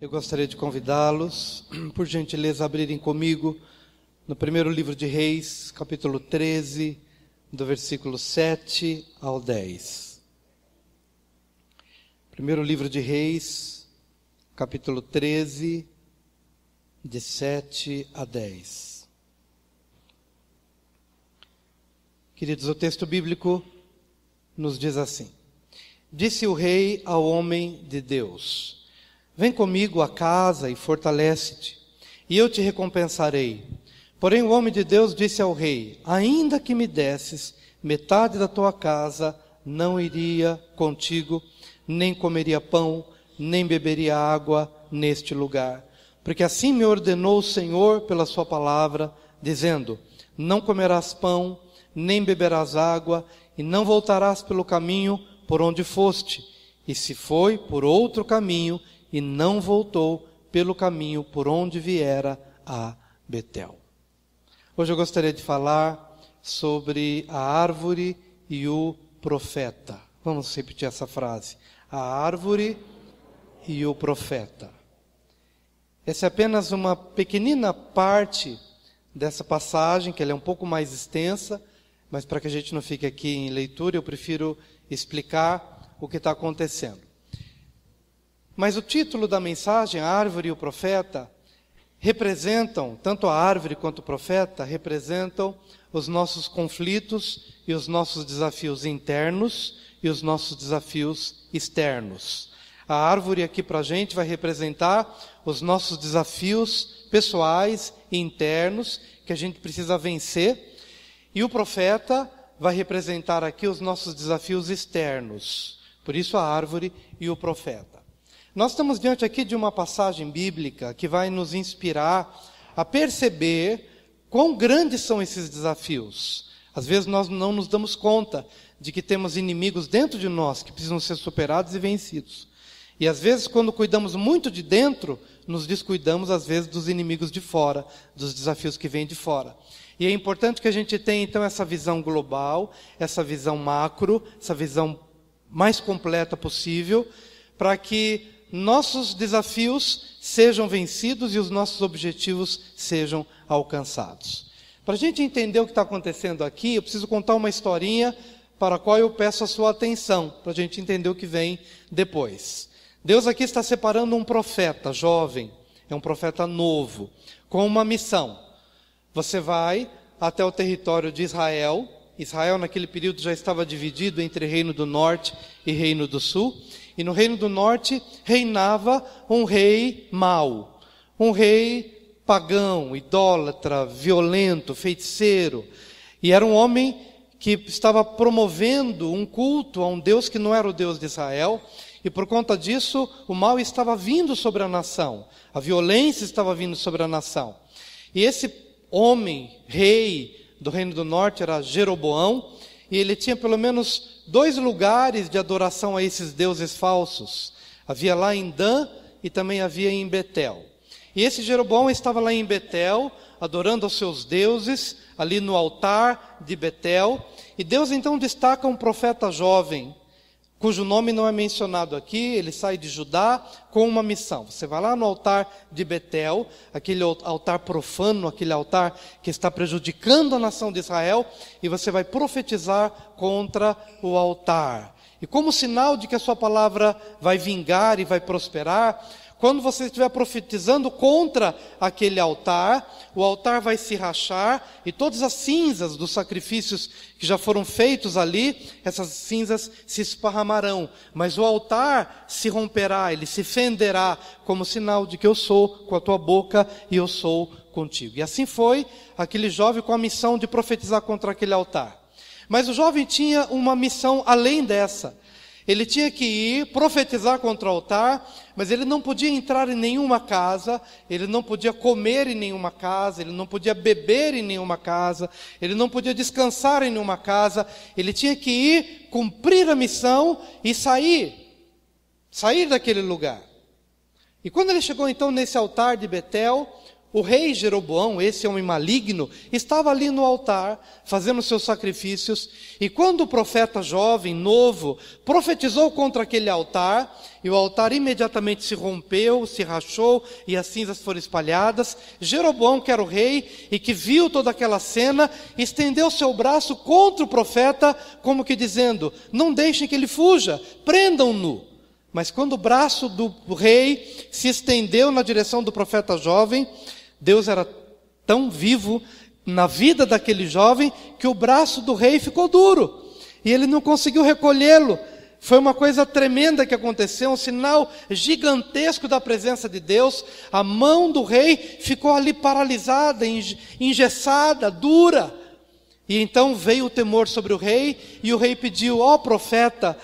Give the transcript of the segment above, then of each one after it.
Eu gostaria de convidá-los, por gentileza, a abrirem comigo no primeiro livro de Reis, capítulo 13, do versículo 7 ao 10. Primeiro livro de Reis, capítulo 13, de 7 a 10. Queridos, o texto bíblico nos diz assim: Disse o rei ao homem de Deus: Vem comigo à casa e fortalece-te, e eu te recompensarei. Porém o homem de Deus disse ao rei: Ainda que me desses metade da tua casa, não iria contigo, nem comeria pão, nem beberia água neste lugar. Porque assim me ordenou o Senhor pela sua palavra, dizendo: Não comerás pão, nem beberás água, e não voltarás pelo caminho por onde foste. E se foi por outro caminho, e não voltou pelo caminho por onde viera a Betel. Hoje eu gostaria de falar sobre a árvore e o profeta. Vamos repetir essa frase: a árvore e o profeta. Essa é apenas uma pequenina parte dessa passagem, que ela é um pouco mais extensa, mas para que a gente não fique aqui em leitura, eu prefiro explicar o que está acontecendo. Mas o título da mensagem, a árvore e o profeta, representam, tanto a árvore quanto o profeta, representam os nossos conflitos e os nossos desafios internos e os nossos desafios externos. A árvore aqui para a gente vai representar os nossos desafios pessoais e internos que a gente precisa vencer, e o profeta vai representar aqui os nossos desafios externos. Por isso a árvore e o profeta. Nós estamos diante aqui de uma passagem bíblica que vai nos inspirar a perceber quão grandes são esses desafios. Às vezes nós não nos damos conta de que temos inimigos dentro de nós que precisam ser superados e vencidos. E às vezes, quando cuidamos muito de dentro, nos descuidamos às vezes dos inimigos de fora, dos desafios que vêm de fora. E é importante que a gente tenha então essa visão global, essa visão macro, essa visão mais completa possível, para que nossos desafios sejam vencidos e os nossos objetivos sejam alcançados. Para a gente entender o que está acontecendo aqui, eu preciso contar uma historinha para a qual eu peço a sua atenção, para a gente entender o que vem depois. Deus aqui está separando um profeta jovem, é um profeta novo, com uma missão. Você vai até o território de Israel. Israel naquele período já estava dividido entre Reino do Norte e Reino do Sul. E no Reino do Norte reinava um rei mau, um rei pagão, idólatra, violento, feiticeiro. E era um homem que estava promovendo um culto a um Deus que não era o Deus de Israel. E por conta disso, o mal estava vindo sobre a nação. A violência estava vindo sobre a nação. E esse homem, rei do Reino do Norte, era Jeroboão. E ele tinha pelo menos 2 lugares de adoração a esses deuses falsos. Havia lá em Dan e também havia em Betel. E esse Jeroboão estava lá em Betel, adorando aos seus deuses, ali no altar de Betel. E Deus então destaca um profeta jovem, cujo nome não é mencionado aqui. Ele sai de Judá com uma missão. Você vai lá no altar de Betel, aquele altar profano, aquele altar que está prejudicando a nação de Israel, e você vai profetizar contra o altar. E como sinal de que a sua palavra vai vingar e vai prosperar, quando você estiver profetizando contra aquele altar, o altar vai se rachar e todas as cinzas dos sacrifícios que já foram feitos ali, essas cinzas se esparramarão. Mas o altar se romperá, ele se fenderá como sinal de que eu sou com a tua boca e eu sou contigo. E assim foi aquele jovem com a missão de profetizar contra aquele altar. Mas o jovem tinha uma missão além dessa. Ele tinha que ir profetizar contra o altar, mas ele não podia entrar em nenhuma casa, ele não podia comer em nenhuma casa, ele não podia beber em nenhuma casa, ele não podia descansar em nenhuma casa. Ele tinha que ir, cumprir a missão e sair daquele lugar. E quando ele chegou então nesse altar de Betel, o rei Jeroboão, esse homem maligno, estava ali no altar, fazendo seus sacrifícios, e quando o profeta jovem, novo, profetizou contra aquele altar, e o altar imediatamente se rompeu, se rachou, e as cinzas foram espalhadas, Jeroboão, que era o rei, e que viu toda aquela cena, estendeu seu braço contra o profeta, como que dizendo: não deixem que ele fuja, prendam-no. Mas quando o braço do rei se estendeu na direção do profeta jovem, Deus era tão vivo na vida daquele jovem que o braço do rei ficou duro. E ele não conseguiu recolhê-lo. Foi uma coisa tremenda que aconteceu, um sinal gigantesco da presença de Deus. A mão do rei ficou ali paralisada, engessada, dura. E então veio o temor sobre o rei, e o rei pediu: ó profeta,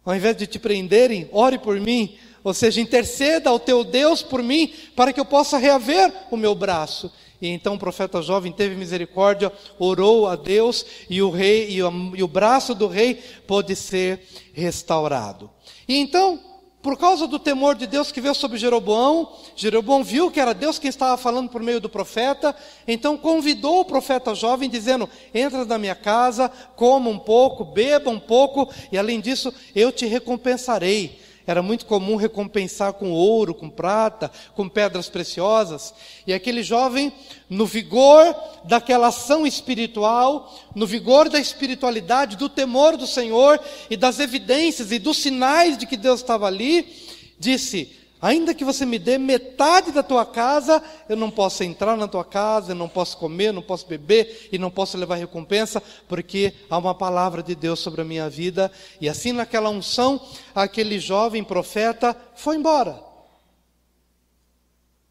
ao invés de te prenderem, ore por mim. Ou seja, interceda ao teu Deus por mim, para que eu possa reaver o meu braço. E então o profeta jovem teve misericórdia, orou a Deus, e o braço do rei pôde ser restaurado. E então, por causa do temor de Deus que veio sobre Jeroboão, Jeroboão viu que era Deus quem estava falando por meio do profeta, então convidou o profeta jovem, dizendo: entra na minha casa, coma um pouco, beba um pouco, e além disso, eu te recompensarei. Era muito comum recompensar com ouro, com prata, com pedras preciosas. E aquele jovem, no vigor daquela ação espiritual, no vigor da espiritualidade, do temor do Senhor e das evidências e dos sinais de que Deus estava ali, disse: ainda que você me dê metade da tua casa, eu não posso entrar na tua casa, eu não posso comer, não posso beber e não posso levar recompensa, porque há uma palavra de Deus sobre a minha vida. E assim, naquela unção, aquele jovem profeta foi embora.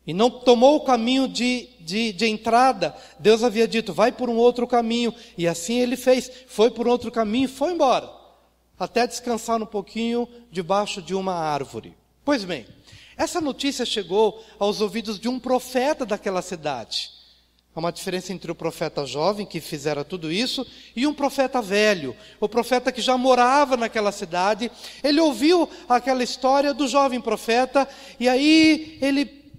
E não tomou o caminho de entrada. Deus havia dito: vai por um outro caminho. E assim ele fez. Foi por outro caminho e foi embora. Até descansar um pouquinho debaixo de uma árvore. Pois bem, essa notícia chegou aos ouvidos de um profeta daquela cidade. Há uma diferença entre o profeta jovem, que fizera tudo isso, e um profeta velho, o profeta que já morava naquela cidade. Ele ouviu aquela história do jovem profeta, e aí ele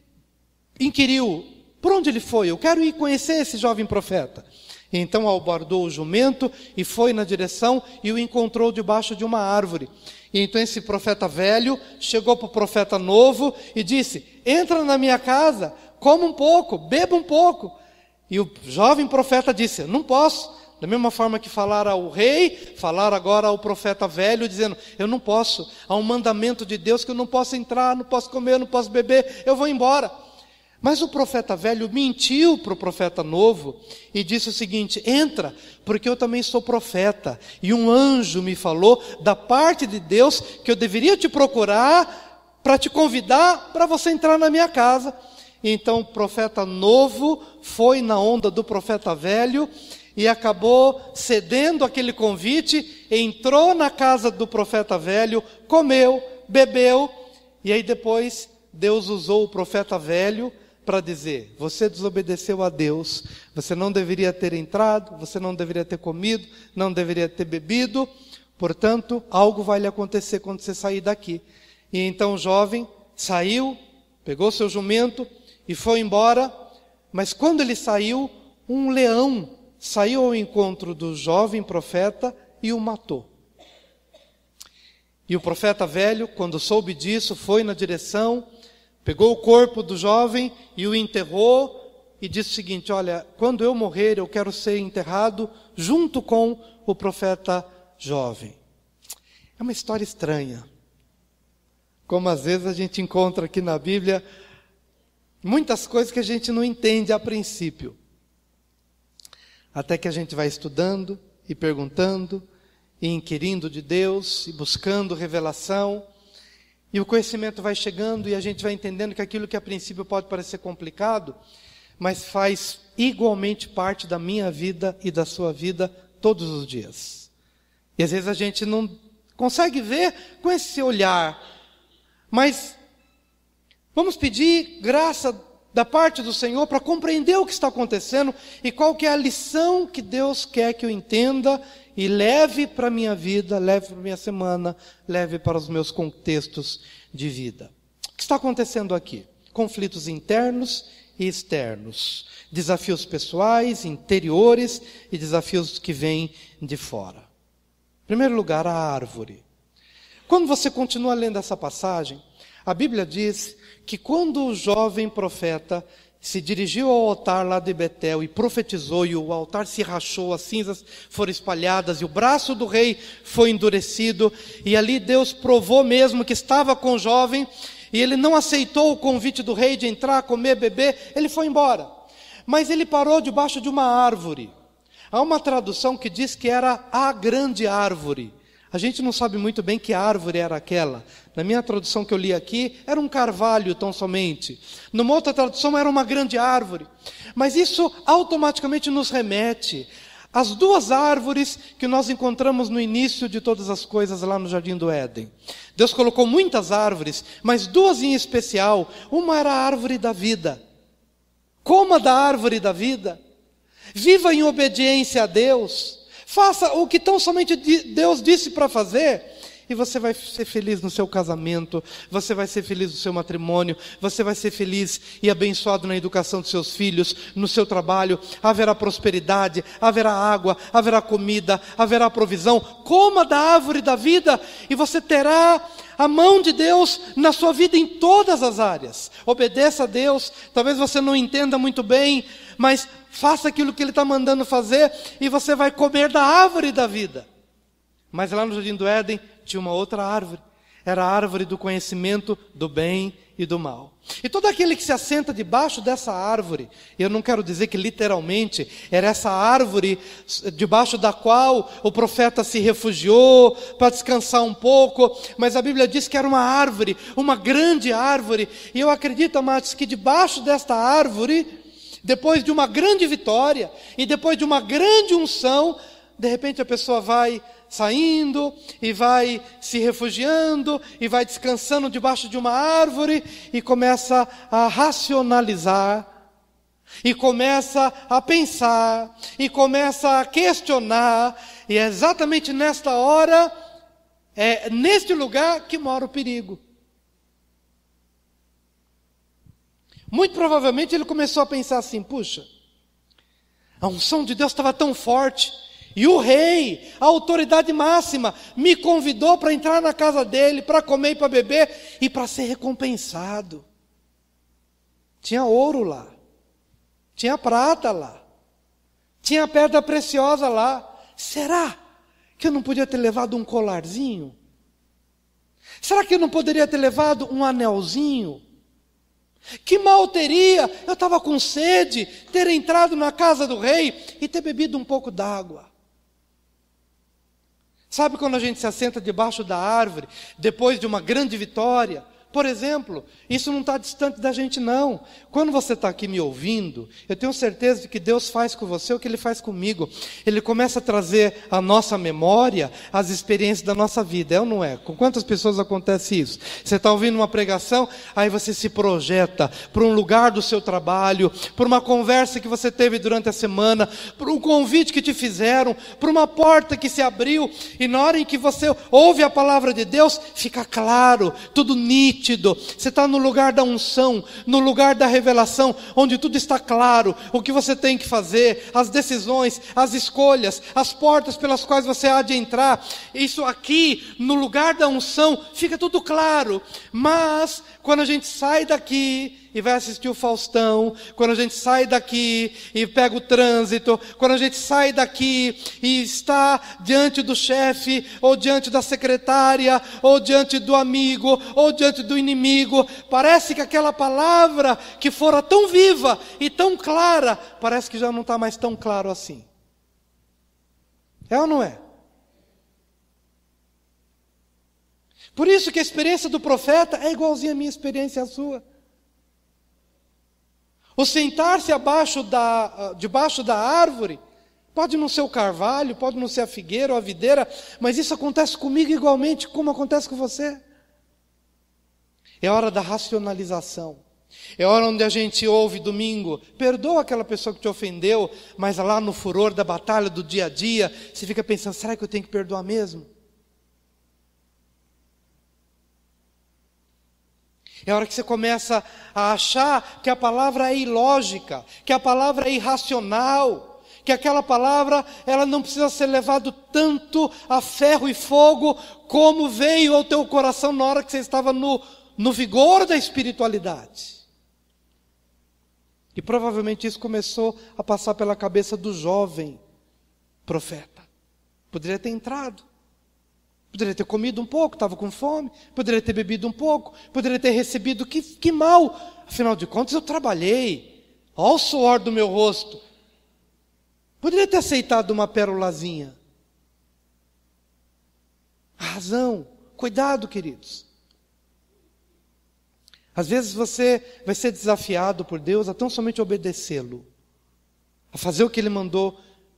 inquiriu: por onde ele foi? Eu quero ir conhecer esse jovem profeta. E então abordou o jumento e foi na direção e o encontrou debaixo de uma árvore. E então esse profeta velho chegou para o profeta novo e disse: entra na minha casa, coma um pouco, beba um pouco. E o jovem profeta disse: não posso. Da mesma forma que falara ao rei, falar agora ao profeta velho, dizendo: eu não posso, há um mandamento de Deus que eu não posso entrar, não posso comer, não posso beber, eu vou embora. Mas o profeta velho mentiu para o profeta novo e disse o seguinte: entra, porque eu também sou profeta, e um anjo me falou da parte de Deus que eu deveria te procurar para te convidar para você entrar na minha casa. E então o profeta novo foi na onda do profeta velho e acabou cedendo aquele convite, entrou na casa do profeta velho, comeu, bebeu, e aí depois Deus usou o profeta velho para dizer: você desobedeceu a Deus, você não deveria ter entrado, você não deveria ter comido, não deveria ter bebido, portanto, algo vai lhe acontecer quando você sair daqui. E então o jovem saiu, pegou seu jumento e foi embora, mas quando ele saiu, um leão saiu ao encontro do jovem profeta e o matou. E o profeta velho, quando soube disso, foi na direção, pegou o corpo do jovem e o enterrou e disse o seguinte: olha, quando eu morrer eu quero ser enterrado junto com o profeta jovem. É uma história estranha, como às vezes a gente encontra aqui na Bíblia muitas coisas que a gente não entende a princípio, até que a gente vai estudando e perguntando e inquirindo de Deus e buscando revelação. E o conhecimento vai chegando e a gente vai entendendo que aquilo que a princípio pode parecer complicado, mas faz igualmente parte da minha vida e da sua vida todos os dias. E às vezes a gente não consegue ver com esse olhar, mas vamos pedir graça da parte do Senhor para compreender o que está acontecendo e qual que é a lição que Deus quer que eu entenda e leve para a minha vida, leve para a minha semana, leve para os meus contextos de vida. O que está acontecendo aqui? Conflitos internos e externos. Desafios pessoais, interiores e desafios que vêm de fora. Em primeiro lugar, a árvore. Quando você continua lendo essa passagem, a Bíblia diz que quando o jovem profeta se dirigiu ao altar lá de Betel e profetizou, e o altar se rachou, as cinzas foram espalhadas, e o braço do rei foi endurecido, e ali Deus provou mesmo que estava com o jovem, e ele não aceitou o convite do rei de entrar, comer, beber, ele foi embora. Mas ele parou debaixo de uma árvore. Há uma tradução que diz que era a grande árvore. A gente não sabe muito bem que árvore era aquela. Na minha tradução que eu li aqui, era um carvalho tão somente. Numa outra tradução, era uma grande árvore. Mas isso automaticamente nos remete às duas árvores que nós encontramos no início de todas as coisas lá no Jardim do Éden. Deus colocou muitas árvores, mas duas em especial. Uma era a árvore da vida. Coma da árvore da vida. Viva em obediência a Deus. Faça o que tão somente Deus disse para fazer, e você vai ser feliz no seu casamento, você vai ser feliz no seu matrimônio, você vai ser feliz e abençoado na educação dos seus filhos, no seu trabalho, haverá prosperidade, haverá água, haverá comida, haverá provisão. Coma da árvore da vida e você terá a mão de Deus na sua vida em todas as áreas. Obedeça a Deus, talvez você não entenda muito bem, mas faça aquilo que Ele está mandando fazer e você vai comer da árvore da vida. Mas lá no Jardim do Éden tinha uma outra árvore. Era a árvore do conhecimento do bem e do mal. E todo aquele que se assenta debaixo dessa árvore, eu não quero dizer que literalmente era essa árvore debaixo da qual o profeta se refugiou para descansar um pouco, mas a Bíblia diz que era uma árvore, uma grande árvore. E eu acredito, amados, que debaixo desta árvore, depois de uma grande vitória e depois de uma grande unção, de repente a pessoa vai saindo e vai se refugiando e vai descansando debaixo de uma árvore e começa a racionalizar, e começa a pensar, e começa a questionar, e é exatamente nesta hora, neste lugar que mora o perigo. Muito provavelmente ele começou a pensar assim: puxa, a unção de Deus estava tão forte, e o rei, a autoridade máxima, me convidou para entrar na casa dele, para comer e para beber, e para ser recompensado. Tinha ouro lá, tinha prata lá, tinha pedra preciosa lá. Será que eu não podia ter levado um colarzinho? Será que eu não poderia ter levado um anelzinho? Que mal teria, eu estava com sede, ter entrado na casa do rei e ter bebido um pouco d'água. Sabe quando a gente se assenta debaixo da árvore, depois de uma grande vitória? Por exemplo, isso não está distante da gente não. Quando você está aqui me ouvindo, eu tenho certeza de que Deus faz com você o que Ele faz comigo. Ele começa a trazer à nossa memória as experiências da nossa vida, é ou não é? Com quantas pessoas acontece isso? Você está ouvindo uma pregação, aí você se projeta para um lugar do seu trabalho, para uma conversa que você teve durante a semana, para um convite que te fizeram, para uma porta que se abriu, e na hora em que você ouve a palavra de Deus, fica claro, tudo nítido. Você está no lugar da unção, no lugar da revelação, onde tudo está claro, o que você tem que fazer, as decisões, as escolhas, as portas pelas quais você há de entrar. Isso aqui, no lugar da unção, fica tudo claro. Mas, quando a gente sai daqui e vai assistir o Faustão, quando a gente sai daqui e pega o trânsito, quando a gente sai daqui e está diante do chefe, ou diante da secretária, ou diante do amigo, ou diante do inimigo, parece que aquela palavra que fora tão viva e tão clara, parece que já não está mais tão claro assim. É ou não é? Por isso que a experiência do profeta é igualzinha à minha experiência à sua. O sentar-se debaixo da árvore, pode não ser o carvalho, pode não ser a figueira ou a videira, mas isso acontece comigo igualmente, como acontece com você. É hora da racionalização. É hora onde a gente ouve domingo, perdoa aquela pessoa que te ofendeu, mas lá no furor da batalha do dia a dia, você fica pensando, será que eu tenho que perdoar mesmo? É a hora que você começa a achar que a palavra é ilógica, que a palavra é irracional, que aquela palavra ela não precisa ser levada tanto a ferro e fogo como veio ao teu coração na hora que você estava no vigor da espiritualidade. E provavelmente isso começou a passar pela cabeça do jovem profeta. Poderia ter entrado. Poderia ter comido um pouco, estava com fome. Poderia ter bebido um pouco. Poderia ter recebido, que mal. Afinal de contas eu trabalhei. Olha o suor do meu rosto. Poderia ter aceitado uma pérolazinha. A razão. Cuidado, queridos. Às vezes você vai ser desafiado por Deus a tão somente obedecê-lo. A fazer o que Ele mandou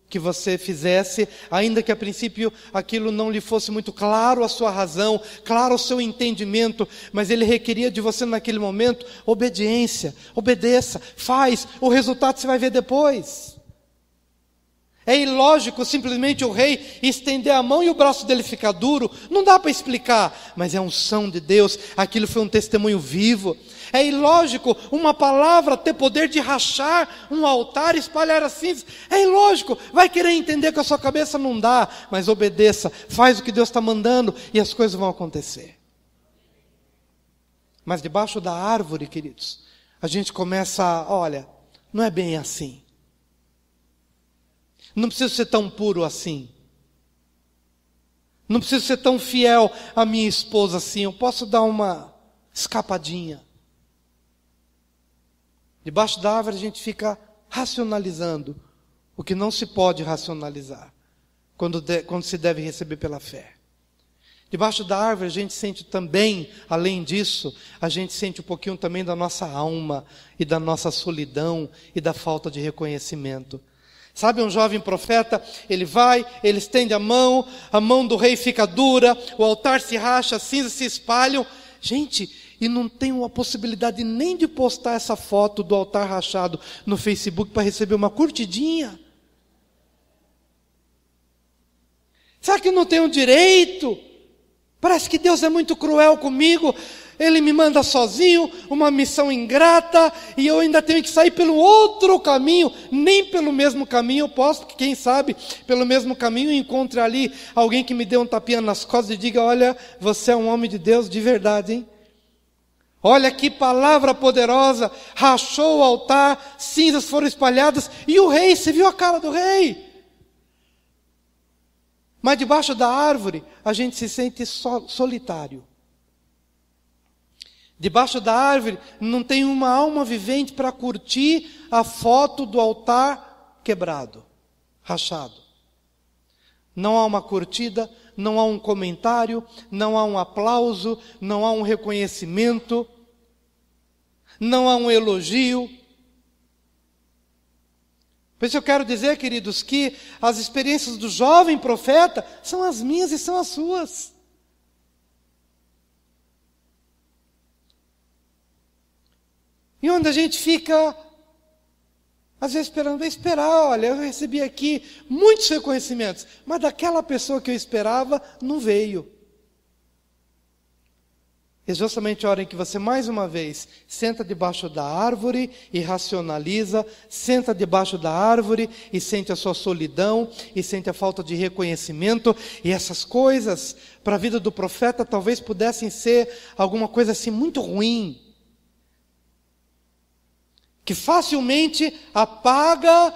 que você fizesse, ainda que a princípio aquilo não lhe fosse muito claro a sua razão, claro o seu entendimento, mas Ele requeria de você naquele momento obediência, obedeça, faz, o resultado você vai ver depois. É ilógico simplesmente o rei estender a mão e o braço dele ficar duro, não dá para explicar, mas é a unção de Deus, aquilo foi um testemunho vivo. É ilógico uma palavra ter poder de rachar um altar, espalhar as cinzas. É ilógico, vai querer entender com a sua cabeça, não dá, mas obedeça, faz o que Deus está mandando e as coisas vão acontecer. Mas debaixo da árvore, queridos, a gente começa olha, não é bem assim. Não preciso ser tão puro assim. Não preciso ser tão fiel à minha esposa assim. Eu posso dar uma escapadinha. Debaixo da árvore a gente fica racionalizando o que não se pode racionalizar quando se deve receber pela fé. Debaixo da árvore a gente sente também, além disso, a gente sente um pouquinho também da nossa alma e da nossa solidão e da falta de reconhecimento. Sabe, um jovem profeta, ele vai, ele estende a mão do rei fica dura, o altar se racha, as cinzas se espalham. Gente, e não tenho a possibilidade nem de postar essa foto do altar rachado no Facebook para receber uma curtidinha. Será que eu não tenho direito? Parece que Deus é muito cruel comigo. Ele me manda sozinho, uma missão ingrata, e eu ainda tenho que sair pelo outro caminho. Nem pelo mesmo caminho eu posso, porque quem sabe, pelo mesmo caminho eu encontre ali alguém que me dê um tapinha nas costas e diga, olha, você é um homem de Deus de verdade, hein? Olha que palavra poderosa, rachou o altar, cinzas foram espalhadas, e o rei, você viu a cara do rei? Mas debaixo da árvore, a gente se sente solitário. Debaixo da árvore, não tem uma alma vivente para curtir a foto do altar quebrado, rachado. Não há uma curtida, não há um comentário, não há um aplauso, não há um reconhecimento, não há um elogio. Por isso eu quero dizer, queridos, que as experiências do jovem profeta são as minhas e são as suas. E onde a gente fica, às vezes esperando, vai esperar, olha, eu recebi aqui muitos reconhecimentos, mas daquela pessoa que eu esperava, não veio. É justamente a hora em que você, mais uma vez, senta debaixo da árvore e racionaliza, senta debaixo da árvore e sente a sua solidão, e sente a falta de reconhecimento, e essas coisas, para a vida do profeta, talvez pudessem ser alguma coisa assim muito ruim, que facilmente apaga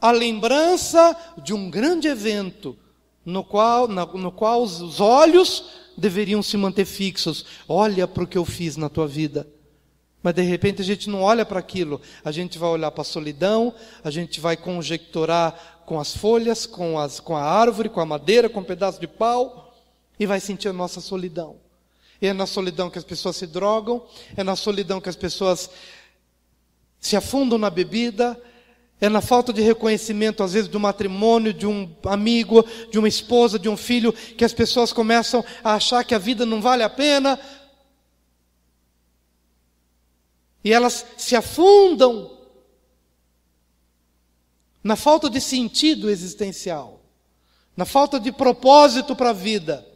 a lembrança de um grande evento, no qual os olhos deveriam se manter fixos. Olha para o que eu fiz na tua vida. Mas de repente a gente não olha para aquilo, a gente vai olhar para a solidão, a gente vai conjecturar com as folhas, com a árvore, com a madeira, com um pedaço de pau, e vai sentir a nossa solidão. E é na solidão que as pessoas se drogam, é na solidão que as pessoas se afundam na bebida, é na falta de reconhecimento, às vezes, do matrimônio, de um amigo, de uma esposa, de um filho, que as pessoas começam a achar que a vida não vale a pena. E elas se afundam na falta de sentido existencial, na falta de propósito para a vida.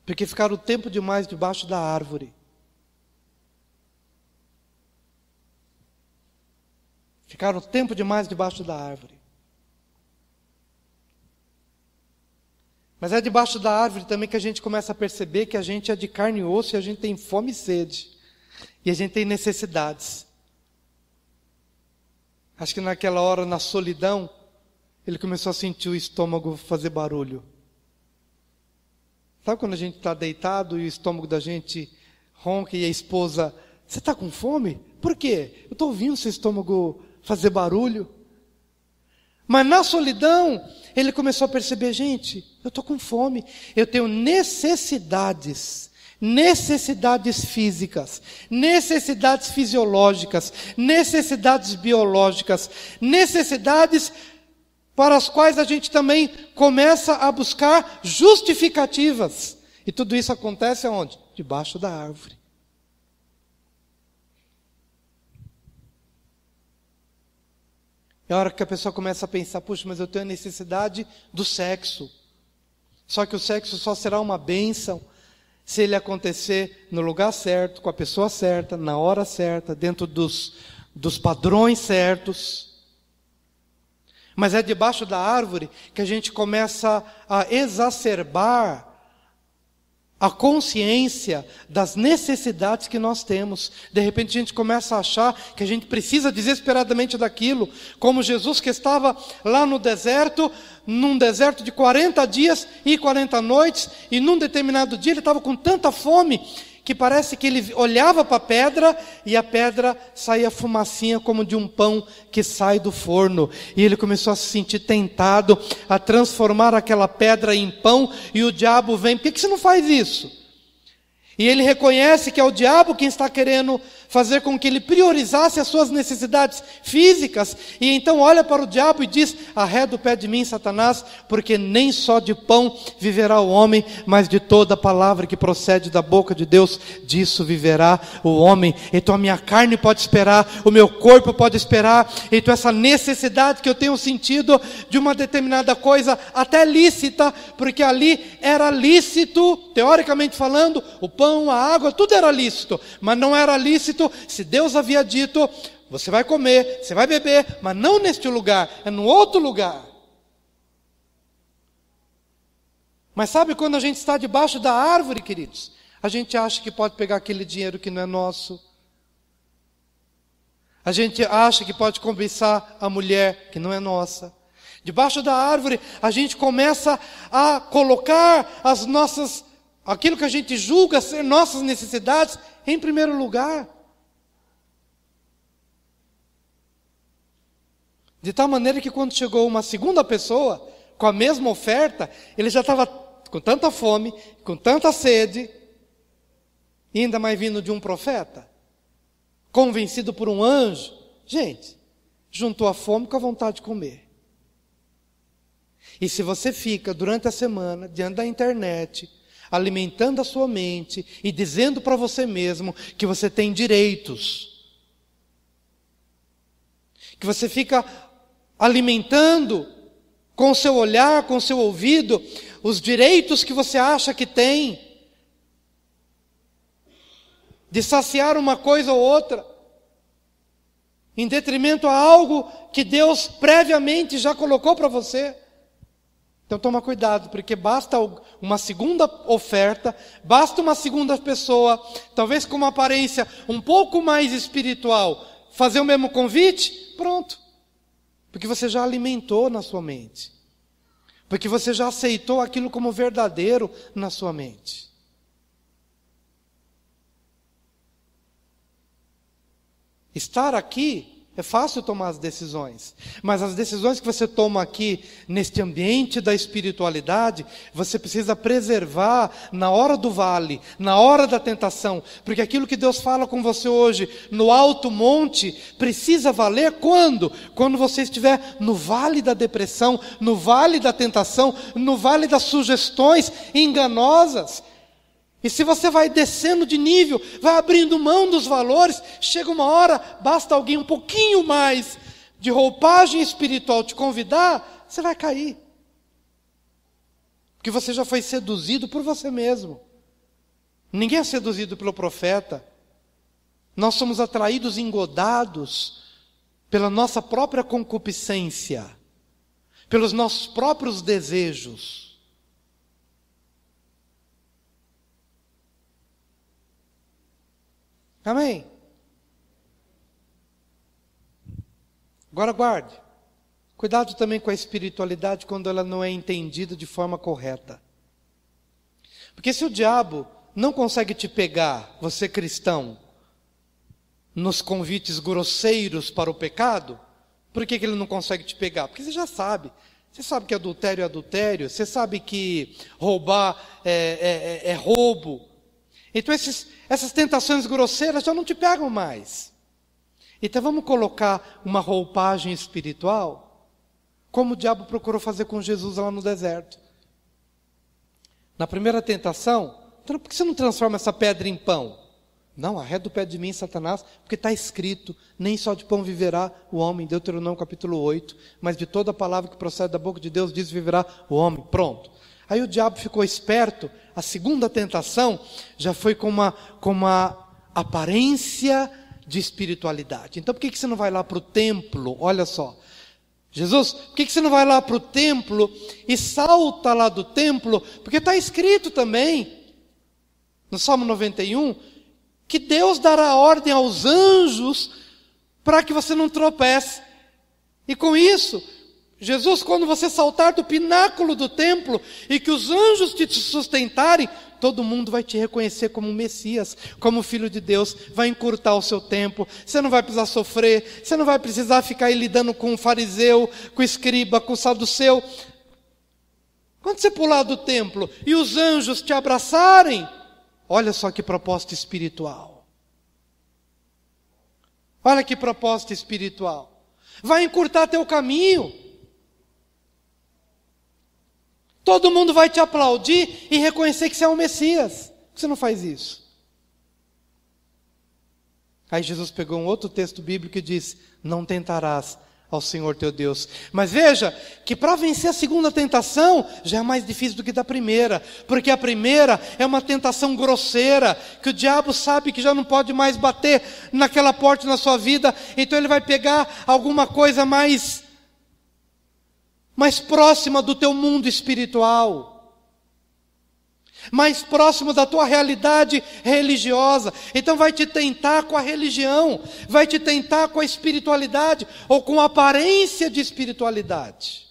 Porque ficaram tempo demais debaixo da árvore. Ficaram tempo demais debaixo da árvore. Mas é debaixo da árvore também que a gente começa a perceber que a gente é de carne e osso e a gente tem fome e sede. E a gente tem necessidades. Acho que naquela hora, na solidão, ele começou a sentir o estômago fazer barulho. Sabe quando a gente está deitado e o estômago da gente ronca e a esposa, você está com fome? Por quê? Eu estou ouvindo seu estômago fazer barulho. Mas na solidão, ele começou a perceber, gente, eu estou com fome, eu tenho necessidades físicas, necessidades fisiológicas, necessidades biológicas, necessidades para as quais a gente também começa a buscar justificativas. E tudo isso acontece aonde? Debaixo da árvore. É a hora que a pessoa começa a pensar, puxa, mas eu tenho a necessidade do sexo. Só que o sexo só será uma bênção se ele acontecer no lugar certo, com a pessoa certa, na hora certa, dentro dos padrões certos. Mas é debaixo da árvore que a gente começa a exacerbar a consciência das necessidades que nós temos. De repente a gente começa a achar que a gente precisa desesperadamente daquilo, como Jesus que estava lá no deserto, num deserto de 40 dias e 40 noites, e num determinado dia ele estava com tanta fome, que parece que ele olhava para a pedra, e a pedra saía fumacinha como de um pão que sai do forno, e ele começou a se sentir tentado a transformar aquela pedra em pão, e o diabo vem, por que você não faz isso? E ele reconhece que é o diabo quem está querendo fazer com que ele priorizasse as suas necessidades físicas, e então olha para o diabo e diz, arreda o pé de mim, Satanás, porque nem só de pão viverá o homem, mas de toda palavra que procede da boca de Deus, disso viverá o homem. Então a minha carne pode esperar, o meu corpo pode esperar, então essa necessidade que eu tenho sentido de uma determinada coisa, até lícita, porque ali era lícito, teoricamente falando, o pão, a água, tudo era lícito, mas não era lícito se Deus havia dito, você vai comer, você vai beber, mas não neste lugar, é no outro lugar. Mas sabe quando a gente está debaixo da árvore, queridos? A gente acha que pode pegar aquele dinheiro que não é nosso. A gente acha que pode cobiçar a mulher que não é nossa. Debaixo da árvore, a gente começa a colocar aquilo que a gente julga ser nossas necessidades em primeiro lugar. De tal maneira que quando chegou uma segunda pessoa, com a mesma oferta, ele já estava com tanta fome, com tanta sede, e ainda mais vindo de um profeta, convencido por um anjo. Gente, juntou a fome com a vontade de comer. E se você fica durante a semana, diante da internet, alimentando a sua mente e dizendo para você mesmo que você tem direitos, que você fica alimentando com o seu olhar, com o seu ouvido, os direitos que você acha que tem, de saciar uma coisa ou outra, em detrimento a algo que Deus previamente já colocou para você. Então toma cuidado, porque basta uma segunda oferta, basta uma segunda pessoa, talvez com uma aparência um pouco mais espiritual, fazer o mesmo convite, pronto. Porque você já alimentou na sua mente. Porque você já aceitou aquilo como verdadeiro na sua mente. Estar aqui é fácil tomar as decisões, mas as decisões que você toma aqui, neste ambiente da espiritualidade, você precisa preservar na hora do vale, na hora da tentação, porque aquilo que Deus fala com você hoje, no alto monte, precisa valer quando? Quando você estiver no vale da depressão, no vale da tentação, no vale das sugestões enganosas. E se você vai descendo de nível, vai abrindo mão dos valores, chega uma hora, basta alguém um pouquinho mais de roupagem espiritual te convidar, você vai cair. Porque você já foi seduzido por você mesmo. Ninguém é seduzido pelo profeta. Nós somos atraídos, engodados pela nossa própria concupiscência, pelos nossos próprios desejos. Amém? Agora guarde. Cuidado também com a espiritualidade quando ela não é entendida de forma correta. Porque se o diabo não consegue te pegar, você cristão, nos convites grosseiros para o pecado, por que ele não consegue te pegar? Porque você já sabe. Você sabe que adultério é adultério, você sabe que roubar é roubo. Então essas tentações grosseiras já não te pegam mais. Então vamos colocar uma roupagem espiritual, como o diabo procurou fazer com Jesus lá no deserto. Na primeira tentação, então, por que você não transforma essa pedra em pão? Não, arreda o pé de mim, Satanás, porque está escrito, nem só de pão viverá o homem, Deuteronômio capítulo 8, mas de toda palavra que procede da boca de Deus, diz viverá o homem, pronto. Aí o diabo ficou esperto, a segunda tentação já foi com uma aparência de espiritualidade. Então por que você não vai lá para o templo? Olha só, Jesus, por que você não vai lá para o templo e salta lá do templo? Porque está escrito também, no Salmo 91, que Deus dará ordem aos anjos para que você não tropece. E com isso, Jesus, quando você saltar do pináculo do templo e que os anjos te sustentarem, todo mundo vai te reconhecer como Messias, como Filho de Deus, vai encurtar o seu tempo, você não vai precisar sofrer, você não vai precisar ficar aí lidando com o fariseu, com o escriba, com o saduceu. Quando você pular do templo e os anjos te abraçarem, olha só que proposta espiritual. Olha que proposta espiritual. Vai encurtar teu caminho. Todo mundo vai te aplaudir e reconhecer que você é o Messias. Por que você não faz isso? Aí Jesus pegou um outro texto bíblico e disse: não tentarás ao Senhor teu Deus. Mas veja que para vencer a segunda tentação já é mais difícil do que da primeira, porque a primeira é uma tentação grosseira, que o diabo sabe que já não pode mais bater naquela porta na sua vida, então ele vai pegar alguma coisa mais próxima do teu mundo espiritual, mais próximo da tua realidade religiosa. Então vai te tentar com a religião, vai te tentar com a espiritualidade, ou com a aparência de espiritualidade.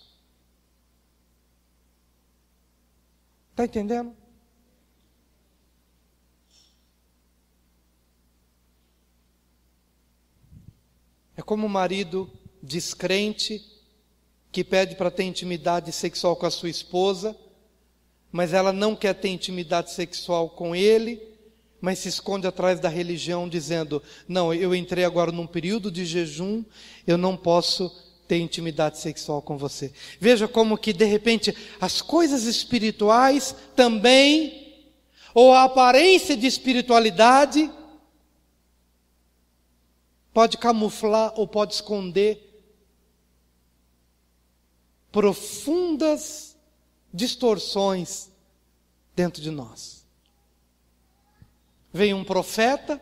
Está entendendo? É como um marido descrente que pede para ter intimidade sexual com a sua esposa, mas ela não quer ter intimidade sexual com ele, mas se esconde atrás da religião, dizendo: não, eu entrei agora num período de jejum, eu não posso ter intimidade sexual com você. Veja como que de repente as coisas espirituais também, ou a aparência de espiritualidade, pode camuflar ou pode esconder profundas distorções dentro de nós. Veio um profeta,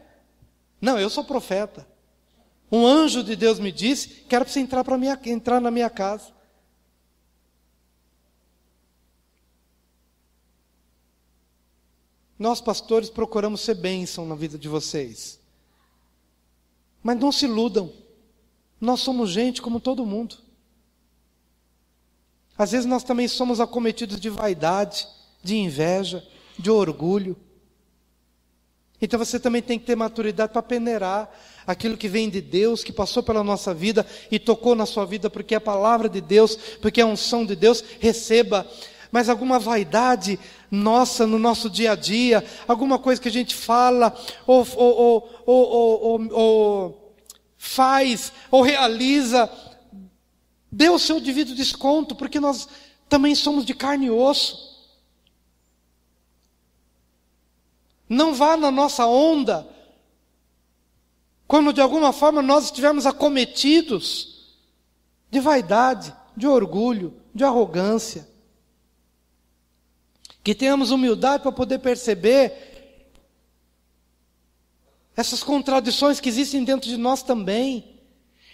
não, eu sou profeta. Um anjo de Deus me disse que era para você entrar na minha casa. Nós, pastores, procuramos ser bênção na vida de vocês. Mas não se iludam. Nós somos gente como todo mundo. Às vezes nós também somos acometidos de vaidade, de inveja, de orgulho. Então você também tem que ter maturidade para peneirar aquilo que vem de Deus, que passou pela nossa vida e tocou na sua vida, porque é a palavra de Deus, porque é a unção de Deus, receba. Mas alguma vaidade nossa no nosso dia a dia, alguma coisa que a gente fala, ou faz, ou realiza, dê o seu devido desconto, porque nós também somos de carne e osso. Não vá na nossa onda, quando de alguma forma nós estivermos acometidos de vaidade, de orgulho, de arrogância. Que tenhamos humildade para poder perceber essas contradições que existem dentro de nós também.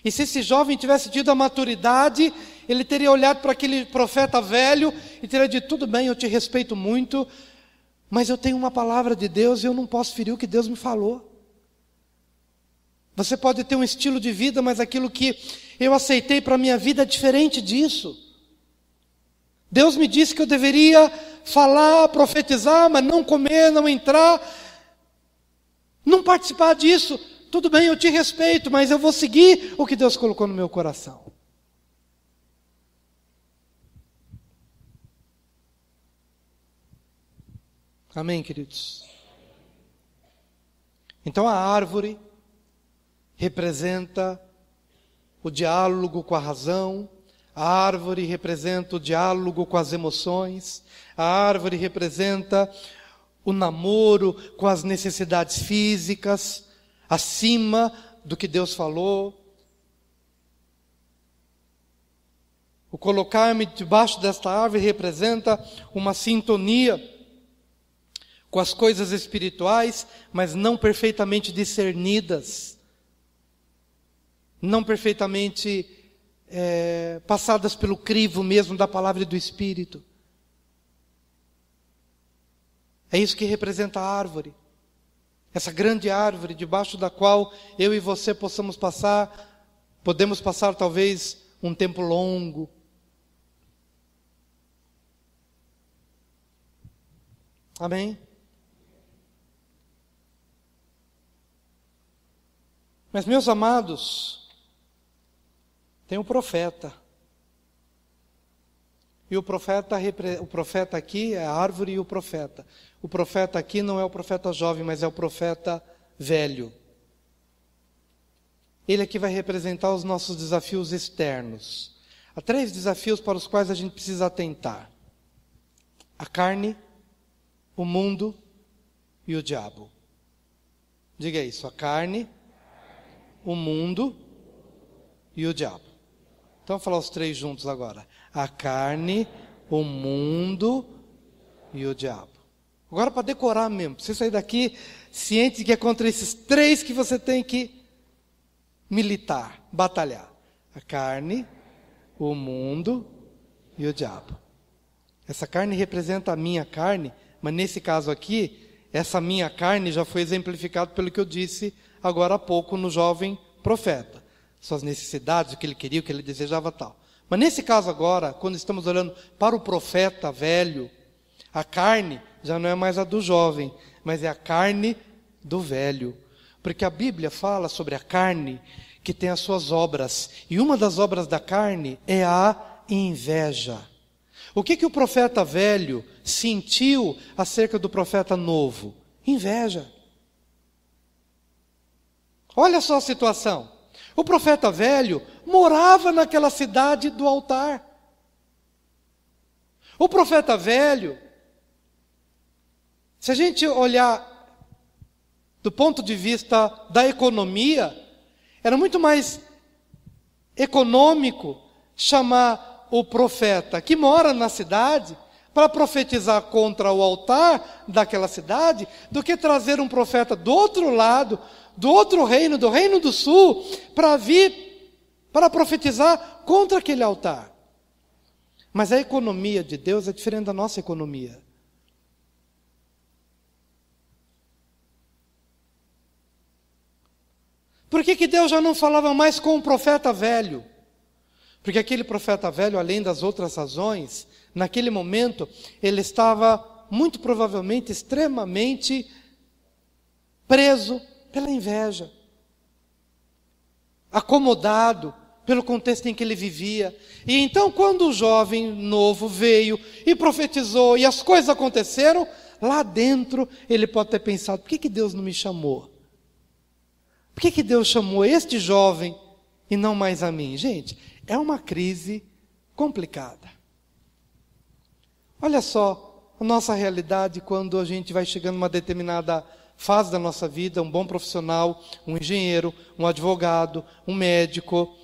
E se esse jovem tivesse tido a maturidade, ele teria olhado para aquele profeta velho e teria dito: tudo bem, eu te respeito muito, mas eu tenho uma palavra de Deus e eu não posso ferir o que Deus me falou. Você pode ter um estilo de vida, mas aquilo que eu aceitei para a minha vida é diferente disso. Deus me disse que eu deveria falar, profetizar, mas não comer, não entrar, não participar disso. Tudo bem, eu te respeito, mas eu vou seguir o que Deus colocou no meu coração. Amém, queridos? Então a árvore representa o diálogo com a razão, a árvore representa o diálogo com as emoções, a árvore representa o namoro com as necessidades físicas, acima do que Deus falou. O colocar-me debaixo desta árvore representa uma sintonia com as coisas espirituais, mas não perfeitamente discernidas, não perfeitamente passadas pelo crivo mesmo da palavra e do Espírito. É isso que representa a árvore, essa grande árvore debaixo da qual eu e você podemos passar talvez um tempo longo. Amém? Mas, meus amados, tem um profeta. E o profeta aqui é a árvore e o profeta. O profeta aqui não é o profeta jovem, mas é o profeta velho. Ele aqui vai representar os nossos desafios externos. Há 3 desafios para os quais a gente precisa atentar: a carne, o mundo e o diabo. Diga isso: a carne, o mundo e o diabo. Então, vamos falar os 3 juntos agora: a carne, o mundo e o diabo. Agora, para decorar mesmo, você sair daqui ciente de que é contra esses 3 que você tem que militar, batalhar: a carne, o mundo e o diabo. Essa carne representa a minha carne, mas nesse caso aqui, essa minha carne já foi exemplificado pelo que eu disse agora há pouco no jovem profeta. Suas necessidades, o que ele queria, o que ele desejava, tal. Mas nesse caso agora, quando estamos olhando para o profeta velho, a carne já não é mais a do jovem, mas é a carne do velho. Porque a Bíblia fala sobre a carne que tem as suas obras. E uma das obras da carne é a inveja. O que o profeta velho sentiu acerca do profeta novo? Inveja. Olha só a situação. O profeta velho morava naquela cidade do altar. O profeta velho, se a gente olhar do ponto de vista da economia, era muito mais econômico chamar o profeta que mora na cidade para profetizar contra o altar daquela cidade, do que trazer um profeta do outro lado, do outro reino, do reino do sul, para vir, para profetizar contra aquele altar. Mas a economia de Deus é diferente da nossa economia. Por que Deus já não falava mais com o profeta velho? Porque aquele profeta velho, além das outras razões, naquele momento, ele estava muito provavelmente extremamente preso pela inveja, acomodado pelo contexto em que ele vivia. E então, quando o jovem novo veio e profetizou e as coisas aconteceram, lá dentro ele pode ter pensado: por que Deus não me chamou? Por que Deus chamou este jovem e não mais a mim? Gente, é uma crise complicada. Olha só a nossa realidade quando a gente vai chegando numa determinada fase da nossa vida, um bom profissional, um engenheiro, um advogado, um médico,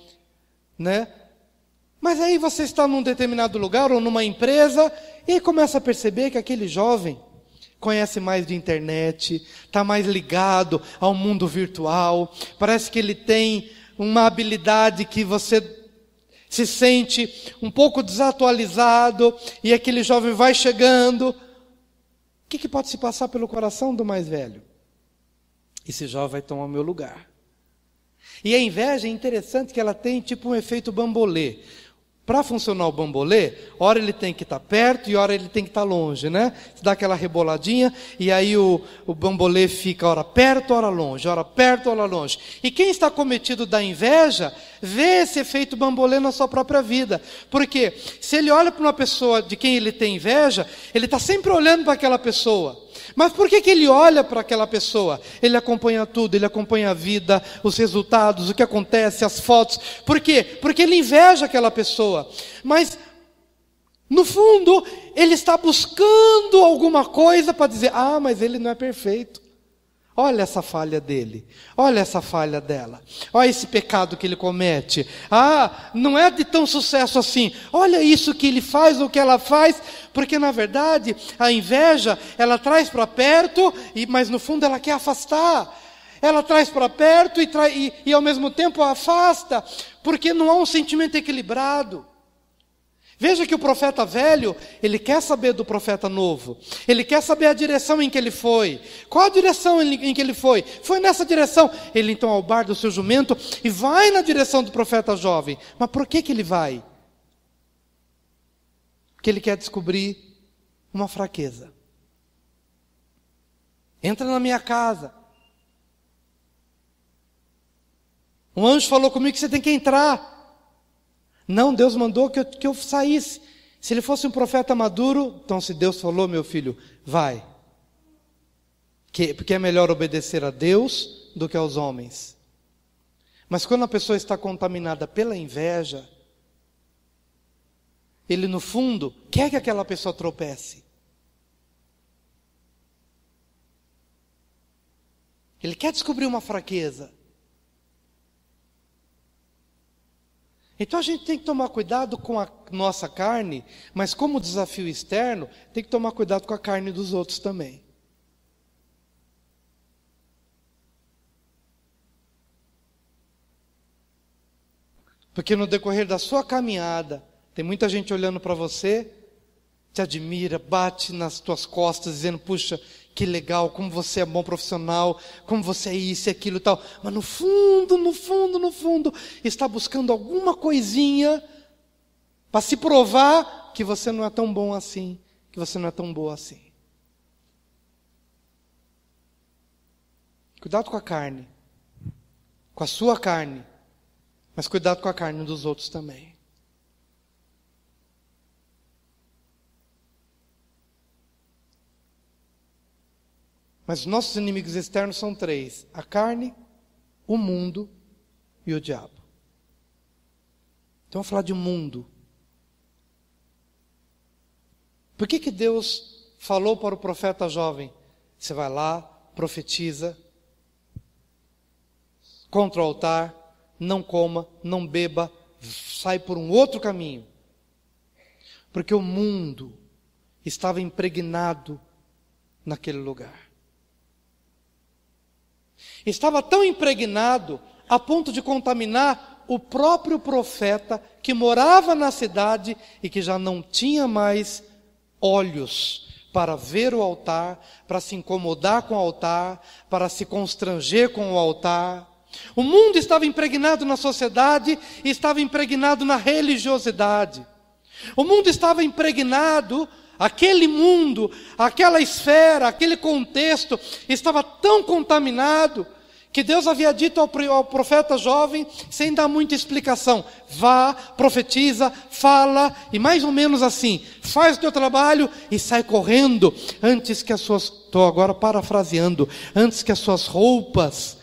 né? Mas aí você está num determinado lugar ou numa empresa e começa a perceber que aquele jovem conhece mais de internet, está mais ligado ao mundo virtual, parece que ele tem uma habilidade que você se sente um pouco desatualizado, e aquele jovem vai chegando. O que pode se passar pelo coração do mais velho? Esse jovem vai tomar o meu lugar. E a inveja é interessante que ela tem tipo um efeito bambolê. Para funcionar o bambolê, ora ele tem que estar perto e ora ele tem que estar longe, né? Você dá aquela reboladinha e aí o bambolê fica ora perto, ora longe, ora perto, ora longe. E quem está cometido da inveja, vê esse efeito bambolê na sua própria vida. Porque se ele olha para uma pessoa de quem ele tem inveja, ele está sempre olhando para aquela pessoa. Mas por que ele olha para aquela pessoa? Ele acompanha tudo, ele acompanha a vida, os resultados, o que acontece, as fotos. Por quê? Porque ele inveja aquela pessoa. Mas, no fundo, ele está buscando alguma coisa para dizer, mas ele não é perfeito. Olha essa falha dele, olha essa falha dela, olha esse pecado que ele comete. Não é de tão sucesso assim. Olha isso que ele faz ou que ela faz, porque na verdade a inveja, ela traz para perto, mas no fundo ela quer afastar. Ela traz para perto e ao mesmo tempo afasta, porque não há um sentimento equilibrado. Veja que o profeta velho, ele quer saber do profeta novo. Ele quer saber a direção em que ele foi. Qual a direção em que ele foi? Foi nessa direção. Ele então albarda o seu jumento e vai na direção do profeta jovem. Mas por que ele vai? Porque ele quer descobrir uma fraqueza. Entra na minha casa. Um anjo falou comigo que você tem que entrar. Não, Deus mandou que eu saísse. Se ele fosse um profeta maduro, então se Deus falou, meu filho, vai. Porque é melhor obedecer a Deus do que aos homens. Mas quando a pessoa está contaminada pela inveja, ele no fundo quer que aquela pessoa tropece. Ele quer descobrir uma fraqueza. Então a gente tem que tomar cuidado com a nossa carne, mas como desafio externo, tem que tomar cuidado com a carne dos outros também. Porque no decorrer da sua caminhada, tem muita gente olhando para você, te admira, bate nas tuas costas, dizendo, puxa, que legal, como você é bom profissional, como você é isso e aquilo e tal. Mas no fundo, está buscando alguma coisinha para se provar que você não é tão bom assim, que você não é tão boa assim. Cuidado com a carne, com a sua carne, mas cuidado com a carne dos outros também. Mas os nossos inimigos externos são 3: a carne, o mundo e o diabo. Então vamos falar de mundo. Por que Deus falou para o profeta jovem, você vai lá, profetiza, contra o altar, não coma, não beba, sai por um outro caminho? Porque o mundo estava impregnado naquele lugar. Estava tão impregnado a ponto de contaminar o próprio profeta que morava na cidade e que já não tinha mais olhos para ver o altar, para se incomodar com o altar, para se constranger com o altar. O mundo estava impregnado na sociedade e estava impregnado na religiosidade. O mundo estava impregnado, aquele mundo, aquela esfera, aquele contexto estava tão contaminado que Deus havia dito ao profeta jovem, sem dar muita explicação, vá, profetiza, fala, e mais ou menos assim, faz o teu trabalho e sai correndo, antes que as suas, estou agora parafraseando, antes que as suas roupas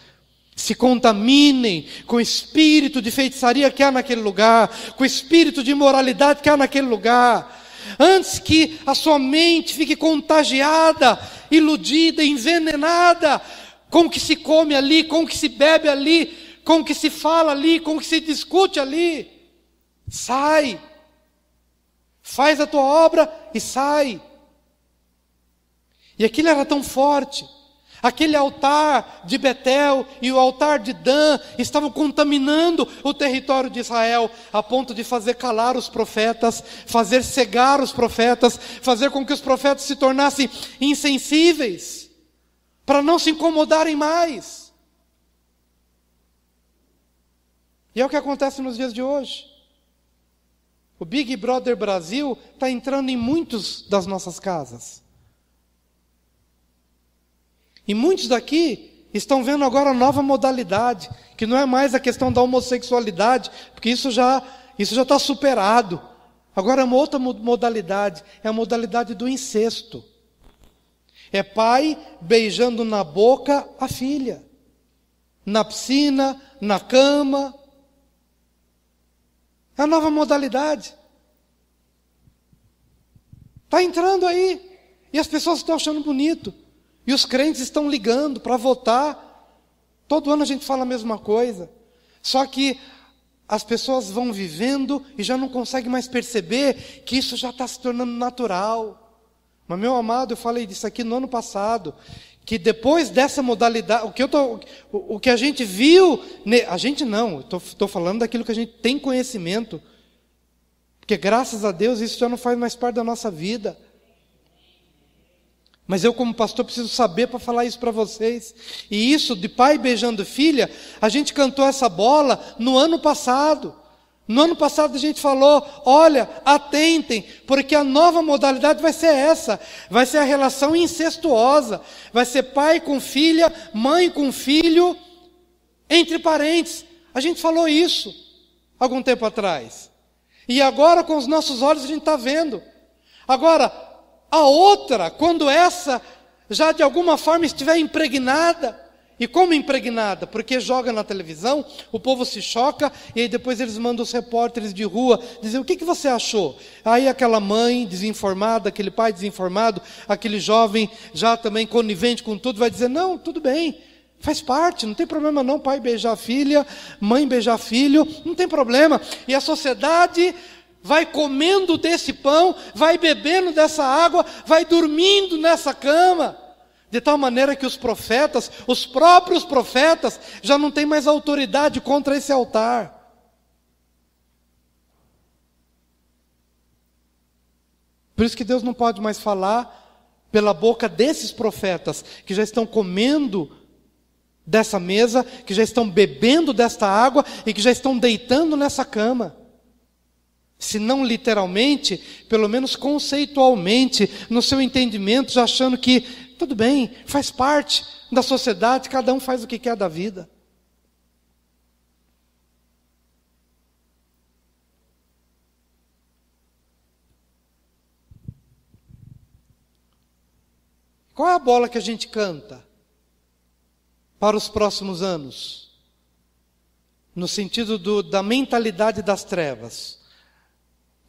se contaminem com o espírito de feitiçaria que há naquele lugar, com o espírito de imoralidade que há naquele lugar, antes que a sua mente fique contagiada, iludida, envenenada, com o que se come ali, com o que se bebe ali, com o que se fala ali, com o que se discute ali. Sai, faz a tua obra e sai. E aquilo era tão forte. Aquele altar de Betel e o altar de Dan estavam contaminando o território de Israel, a ponto de fazer calar os profetas, fazer cegar os profetas, fazer com que os profetas se tornassem insensíveis, para não se incomodarem mais. E é o que acontece nos dias de hoje. O Big Brother Brasil está entrando em muitas das nossas casas. E muitos daqui estão vendo agora a nova modalidade, que não é mais a questão da homossexualidade, porque isso já está superado. Agora é uma outra modalidade, é a modalidade do incesto. É pai beijando na boca a filha, na piscina, na cama. É a nova modalidade. Está entrando aí, e as pessoas estão achando bonito. E os crentes estão ligando para votar. Todo ano a gente fala a mesma coisa. Só que as pessoas vão vivendo e já não conseguem mais perceber que isso já está se tornando natural. Mas, meu amado, eu falei disso aqui no ano passado, que depois dessa modalidade, o que a gente viu, a gente não, estou falando daquilo que a gente tem conhecimento, porque graças a Deus isso já não faz mais parte da nossa vida. Mas eu, como pastor, preciso saber para falar isso para vocês. E isso de pai beijando filha, a gente cantou essa bola no ano passado. No ano passado a gente falou, olha, atentem, porque a nova modalidade vai ser essa. Vai ser a relação incestuosa. Vai ser pai com filha, mãe com filho, entre parentes. A gente falou isso algum tempo atrás. E agora com os nossos olhos a gente está vendo. Agora, a outra, quando essa já de alguma forma estiver impregnada, e como impregnada? Porque joga na televisão, o povo se choca, e aí depois eles mandam os repórteres de rua dizer, o que você achou? Aí aquela mãe desinformada, aquele pai desinformado, aquele jovem já também conivente com tudo, vai dizer, não, tudo bem, faz parte, não tem problema não, pai beijar filha, mãe beijar filho, não tem problema. E a sociedade vai comendo desse pão, vai bebendo dessa água, vai dormindo nessa cama, de tal maneira que os profetas, os próprios profetas, já não têm mais autoridade contra esse altar. Por isso que Deus não pode mais falar pela boca desses profetas, que já estão comendo dessa mesa, que já estão bebendo desta água, e que já estão deitando nessa cama. Se não literalmente, pelo menos conceitualmente, no seu entendimento, já achando que, tudo bem, faz parte da sociedade, cada um faz o que quer da vida. Qual é a bola que a gente canta para os próximos anos? No sentido da mentalidade das trevas.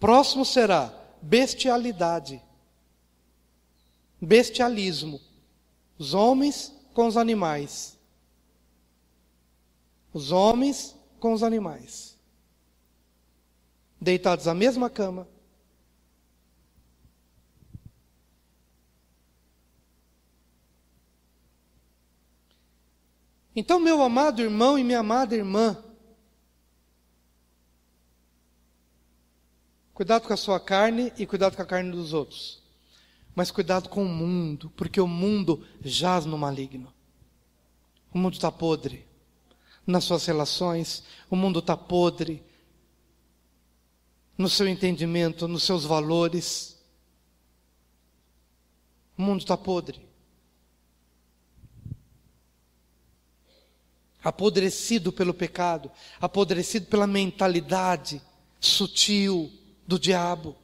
Próximo será bestialidade, bestialismo, os homens com os animais, os homens com os animais, deitados na mesma cama, então, meu amado irmão e minha amada irmã, cuidado com a sua carne e cuidado com a carne dos outros. Mas cuidado com o mundo, porque o mundo jaz no maligno. O mundo está podre nas suas relações, o mundo está podre no seu entendimento, nos seus valores. O mundo está podre. Apodrecido pelo pecado, apodrecido pela mentalidade sutil do diabo,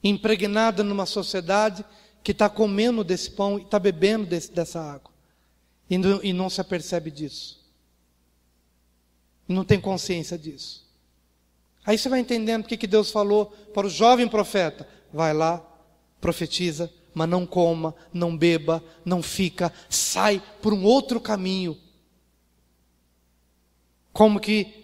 impregnada numa sociedade que está comendo desse pão e está bebendo dessa água, e não se apercebe disso, e não tem consciência disso. Aí você vai entendendo porque que Deus falou para o jovem profeta, vai lá, profetiza, mas não coma, não beba, não fica, sai por um outro caminho, como que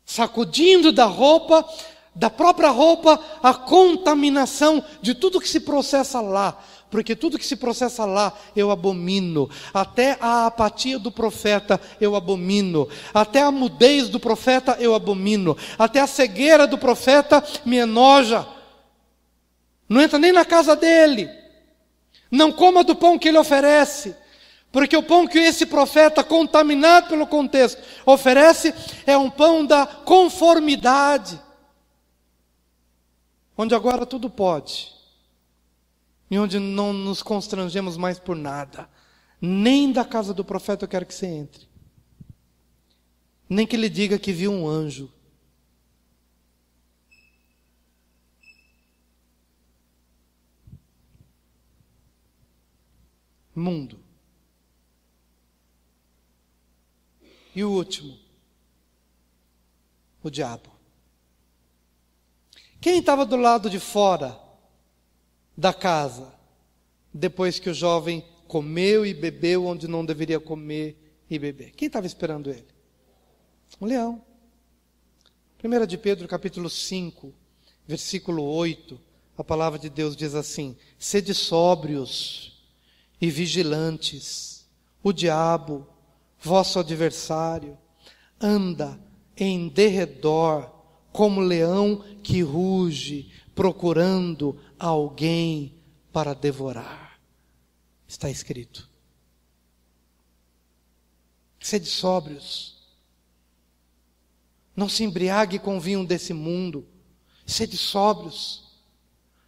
sacudindo da roupa Da própria roupa, a contaminação de tudo que se processa lá. Porque tudo que se processa lá, eu abomino. Até a apatia do profeta, eu abomino. Até a mudez do profeta, eu abomino. Até a cegueira do profeta, me enoja. Não entra nem na casa dele. Não coma do pão que ele oferece. Porque o pão que esse profeta, contaminado pelo contexto, oferece, é um pão da conformidade. Onde agora tudo pode. E onde não nos constrangemos mais por nada. Nem da casa do profeta eu quero que você entre. Nem que ele diga que viu um anjo. Mundo. E o último. O diabo. Quem estava do lado de fora da casa, depois que o jovem comeu e bebeu onde não deveria comer e beber? Quem estava esperando ele? Um leão. 1 de Pedro, capítulo 5, versículo 8, a palavra de Deus diz assim: sede sóbrios e vigilantes, o diabo, vosso adversário, anda em derredor como leão que ruge, procurando alguém para devorar. Está escrito. Sede sóbrios. Não se embriague com o vinho desse mundo. Sede sóbrios.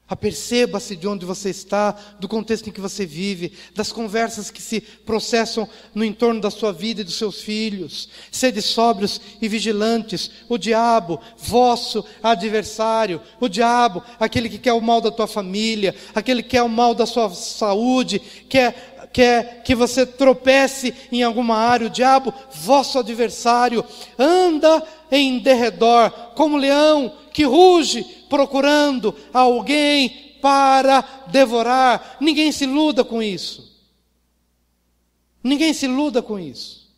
Aperceba-se de onde você está, do contexto em que você vive, das conversas que se processam no entorno da sua vida e dos seus filhos. Sede sóbrios e vigilantes. O diabo, vosso adversário. O diabo, aquele que quer o mal da tua família, aquele que quer o mal da sua saúde, quer que você tropece em alguma área. O diabo, vosso adversário, anda em derredor como leão que ruge, procurando alguém para devorar. Ninguém se iluda com isso. Ninguém se iluda com isso.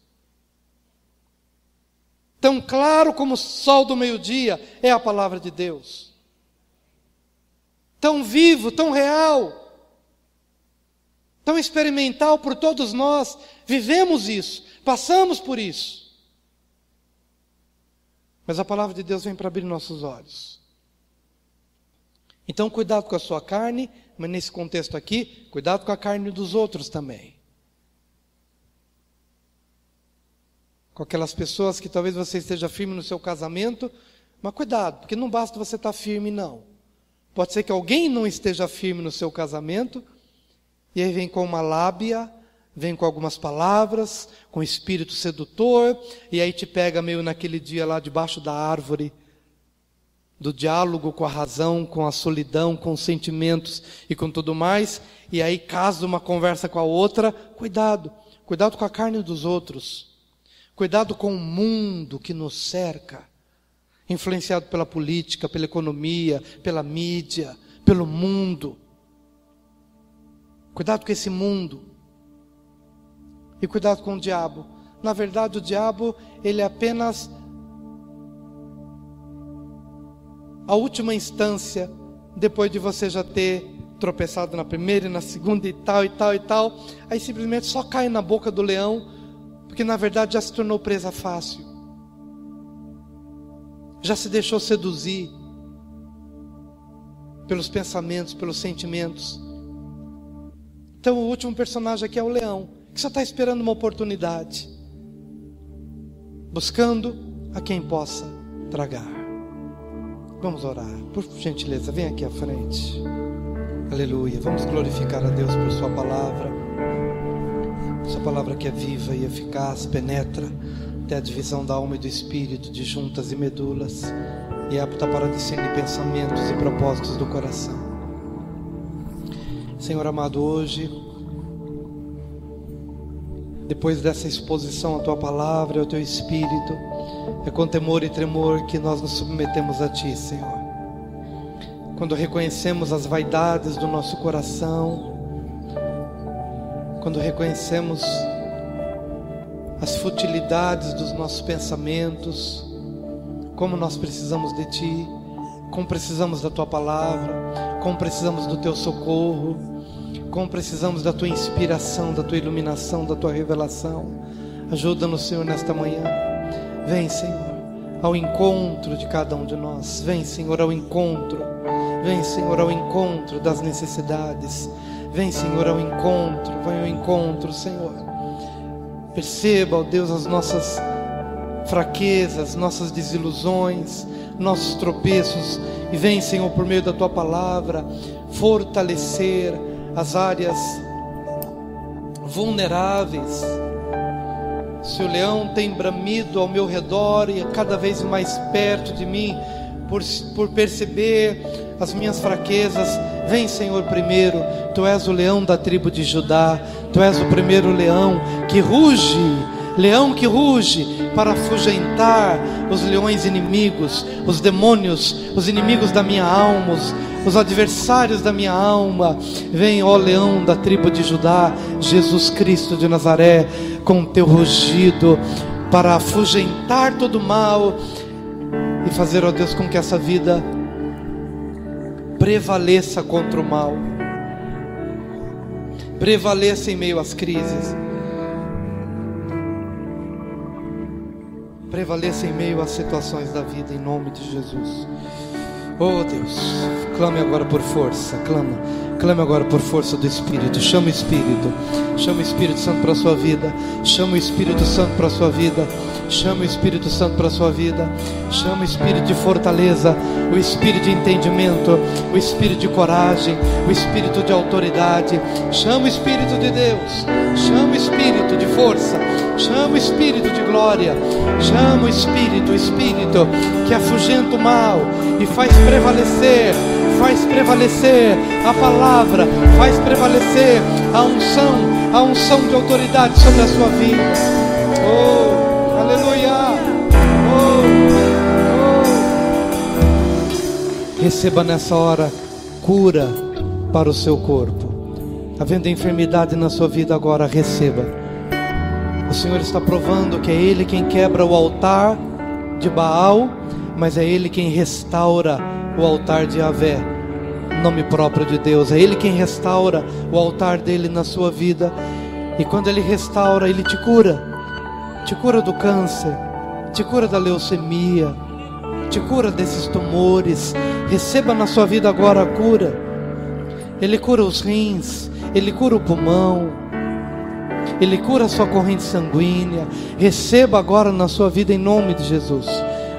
Tão claro como o sol do meio-dia é a palavra de Deus. Tão vivo, tão real, tão experimental por todos nós. Vivemos isso, passamos por isso. Mas a palavra de Deus vem para abrir nossos olhos. Então, cuidado com a sua carne, mas nesse contexto aqui, cuidado com a carne dos outros também. Com aquelas pessoas que talvez você esteja firme no seu casamento, mas cuidado, porque não basta você estar firme, não. Pode ser que alguém não esteja firme no seu casamento, e aí vem com uma lábia, vem com algumas palavras, com espírito sedutor, e aí te pega meio naquele dia lá debaixo da árvore, do diálogo com a razão, com a solidão, com os sentimentos e com tudo mais, e aí casa uma conversa com a outra. Cuidado com a carne dos outros, cuidado com o mundo que nos cerca, influenciado pela política, pela economia, pela mídia, pelo mundo. Cuidado com esse mundo. E cuidado com o diabo. Na verdade, o diabo, ele é apenas a última instância, depois de você já ter tropeçado na primeira e na segunda e tal, aí simplesmente só cai na boca do leão, porque na verdade já se tornou presa fácil. Já se deixou seduzir pelos pensamentos, pelos sentimentos. Então o último personagem aqui é o leão, que só está esperando uma oportunidade, buscando a quem possa tragar. Vamos orar, por gentileza, vem aqui à frente. Aleluia, vamos glorificar a Deus por sua palavra. Sua palavra que é viva e eficaz, penetra até a divisão da alma e do espírito, de juntas e medulas, e é apta para discernir pensamentos e propósitos do coração. Senhor amado, hoje, depois dessa exposição à Tua palavra e ao Teu Espírito, é com temor e tremor que nós nos submetemos a Ti, Senhor. Quando reconhecemos as vaidades do nosso coração, quando reconhecemos as futilidades dos nossos pensamentos, como nós precisamos de Ti, como precisamos da Tua palavra, como precisamos do Teu socorro, como precisamos da Tua inspiração, da Tua iluminação, da Tua revelação. Ajuda-nos, Senhor, nesta manhã. Vem, Senhor, ao encontro de cada um de nós. Vem, Senhor, ao encontro. Vem, Senhor, ao encontro das necessidades. Vem, Senhor, ao encontro. Vem ao encontro, Senhor. Perceba, ó Deus, as nossas fraquezas, nossas desilusões, nossos tropeços. E vem, Senhor, por meio da Tua palavra, fortalecer as áreas vulneráveis. Se o leão tem bramido ao meu redor e cada vez mais perto de mim, por perceber as minhas fraquezas, vem, Senhor, primeiro. Tu és o leão da tribo de Judá. Tu és o primeiro leão que ruge para afugentar os leões inimigos, os demônios, os inimigos da minha alma, os adversários da minha alma. Vem, ó leão da tribo de Judá, Jesus Cristo de Nazaré, com teu rugido, para afugentar todo o mal e fazer, ó Deus, com que essa vida prevaleça contra o mal, prevaleça em meio às crises, prevaleça em meio às situações da vida, em nome de Jesus. Oh Deus, clame agora por força, clame agora por força do Espírito. Chama o Espírito Santo para a sua vida. Chama o Espírito Santo para a sua vida. Chama o Espírito Santo para a sua vida. Chama o Espírito de fortaleza, o Espírito de entendimento, o Espírito de coragem, o Espírito de autoridade. Chama o Espírito de Deus. Chama o Espírito de força. Chama o Espírito de glória. Chama o Espírito que afugenta o mal e faz prevalecer a palavra, faz prevalecer a unção de autoridade sobre a sua vida. Oh, aleluia! Receba nessa hora cura para o seu corpo. Havendo enfermidade na sua vida agora, receba. O Senhor está provando que é Ele quem quebra o altar de Baal, mas é Ele quem restaura o altar de Yahvé, nome próprio de Deus. É Ele quem restaura o altar dele na sua vida. E quando Ele restaura, Ele te cura do câncer, te cura da leucemia, te cura desses tumores. Receba na sua vida agora a cura. Ele cura os rins, Ele cura o pulmão, Ele cura a sua corrente sanguínea. Receba agora na sua vida em nome de Jesus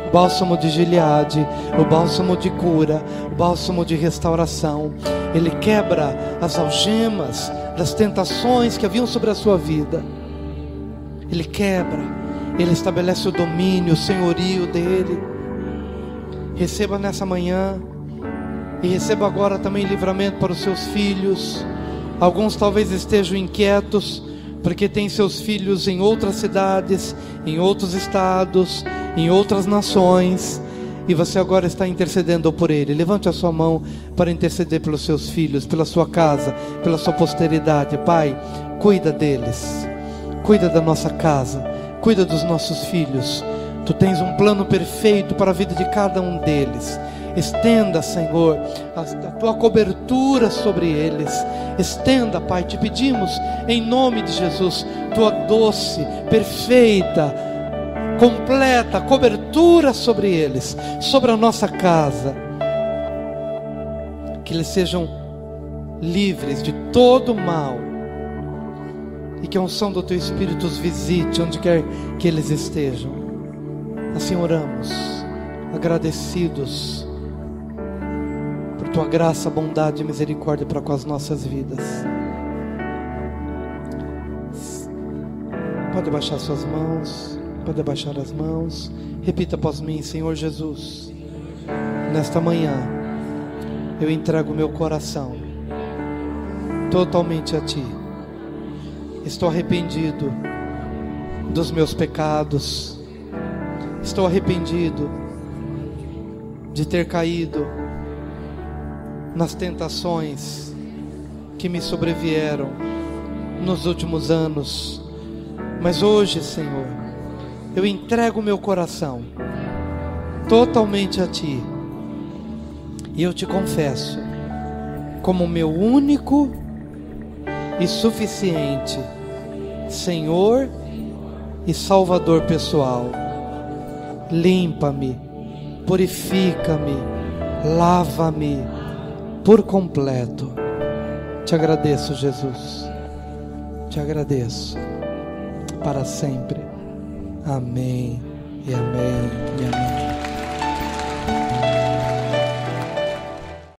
o bálsamo de Gileade, o bálsamo de cura, o bálsamo de restauração. Ele quebra as algemas das tentações que haviam sobre a sua vida. Ele quebra, Ele estabelece o domínio, o senhorio dele. Receba nessa manhã. E receba agora também livramento para os seus filhos. Alguns talvez estejam inquietos porque têm seus filhos em outras cidades, em outros estados, em outras nações, e você agora está intercedendo por ele. Levante a sua mão para interceder pelos seus filhos, pela sua casa, pela sua posteridade. Pai, cuida deles, cuida da nossa casa, cuida dos nossos filhos. Tu tens um plano perfeito para a vida de cada um deles. Estenda, Senhor, a tua cobertura sobre eles. Estenda, Pai, te pedimos em nome de Jesus, tua doce, perfeita, completa cobertura sobre eles, sobre a nossa casa. Que eles sejam livres de todo mal e que a unção do teu Espírito os visite onde quer que eles estejam. Assim oramos, agradecidos por tua graça, bondade e misericórdia para com as nossas vidas. Pode abaixar suas mãos, pode abaixar as mãos. Repita após mim: Senhor Jesus, nesta manhã eu entrego meu coração totalmente a Ti. Estou arrependido dos meus pecados. Estou arrependido de ter caído nas tentações que me sobrevieram nos últimos anos. Mas hoje, Senhor, eu entrego meu coração totalmente a Ti. E eu te confesso como meu único e suficiente Senhor e Salvador pessoal. Limpa-me, purifica-me, lava-me por completo. Te agradeço, Jesus. Te agradeço para sempre. Amém e amém e amém.